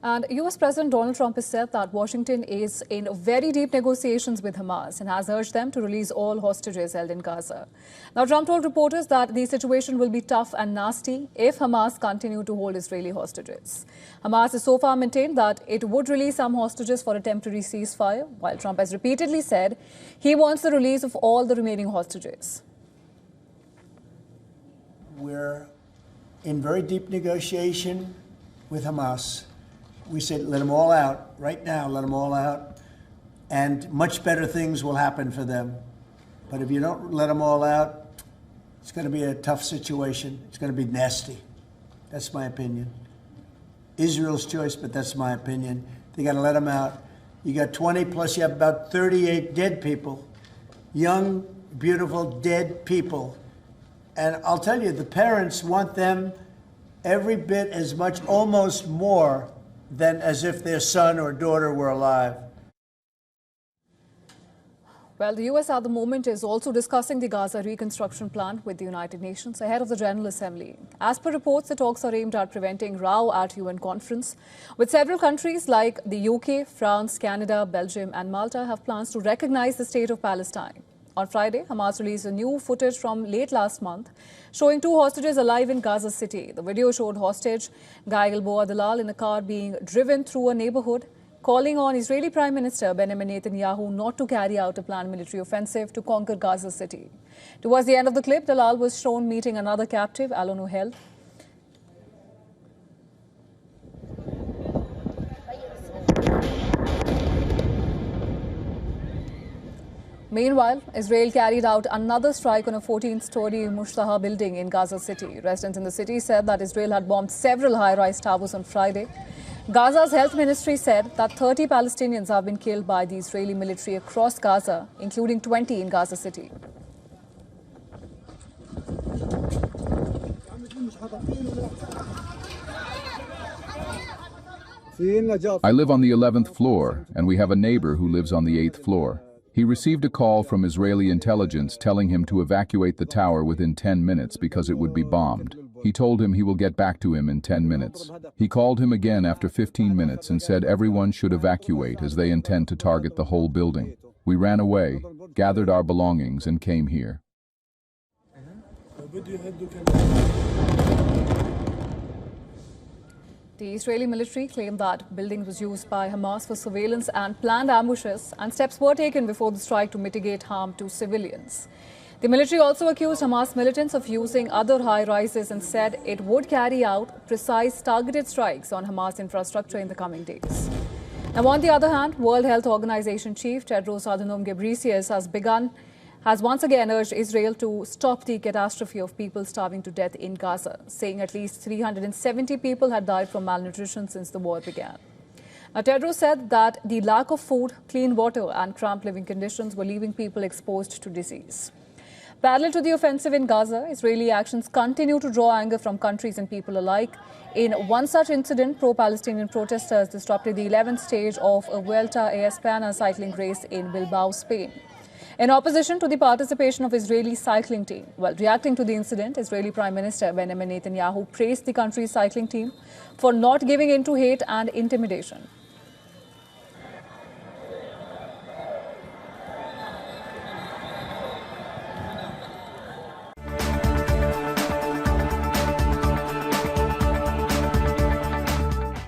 And US President Donald Trump has said that Washington is in very deep negotiations with Hamas and has urged them to release all hostages held in Gaza. Now, Trump told reporters that the situation will be tough and nasty if Hamas continue to hold Israeli hostages. Hamas has so far maintained that it would release some hostages for a temporary ceasefire, while Trump has repeatedly said he wants the release of all the remaining hostages. We're in very deep negotiation with Hamas. We said, let them all out right now, let them all out, and much better things will happen for them. But if you don't let them all out, it's going to be a tough situation. It's going to be nasty. That's my opinion. Israel's choice, but that's my opinion. They got to let them out. You got 20 plus you have about 38 dead people, young, beautiful, dead people. And I'll tell you, the parents want them every bit as much, almost more, than as if their son or daughter were alive. Well, the US at the moment is also discussing the Gaza reconstruction plan with the United Nations ahead of the General Assembly. As per reports, the talks are aimed at preventing row at UN conference, with several countries like the UK, France, Canada, Belgium and Malta have plans to recognize the state of Palestine. On Friday, Hamas released a new footage from late last month showing two hostages alive in Gaza City. The video showed hostage Guy Gilboa Dalal in a car being driven through a neighborhood, calling on Israeli Prime Minister Benjamin Netanyahu not to carry out a planned military offensive to conquer Gaza City. Towards the end of the clip, Dalal was shown meeting another captive, Alon Ohel. Meanwhile, Israel carried out another strike on a 14-story Mushtaha building in Gaza City. Residents in the city said that Israel had bombed several high-rise towers on Friday. Gaza's health ministry said that 30 Palestinians have been killed by the Israeli military across Gaza, including 20 in Gaza City. I live on the 11th floor, and we have a neighbor who lives on the 8th floor. He received a call from Israeli intelligence telling him to evacuate the tower within 10 minutes because it would be bombed. He told him he will get back to him in 10 minutes. He called him again after 15 minutes and said everyone should evacuate as they intend to target the whole building. We ran away, gathered our belongings, and came here. The Israeli military claimed that building was used by Hamas for surveillance and planned ambushes, and steps were taken before the strike to mitigate harm to civilians. The military also accused Hamas militants of using other high-rises and said it would carry out precise targeted strikes on Hamas infrastructure in the coming days. Now, on the other hand, World Health Organization chief Tedros Adhanom Ghebreyesus has once again urged Israel to stop the catastrophe of people starving to death in Gaza, saying at least 370 people had died from malnutrition since the war began. Now, Tedros said that the lack of food, clean water and cramped living conditions were leaving people exposed to disease. Parallel to the offensive in Gaza, Israeli actions continue to draw anger from countries and people alike. In one such incident, pro-Palestinian protesters disrupted the 11th stage of a Vuelta a España cycling race in Bilbao, Spain, in opposition to the participation of Israeli cycling team. While reacting to the incident, Israeli Prime Minister Benjamin Netanyahu praised the country's cycling team for not giving in to hate and intimidation.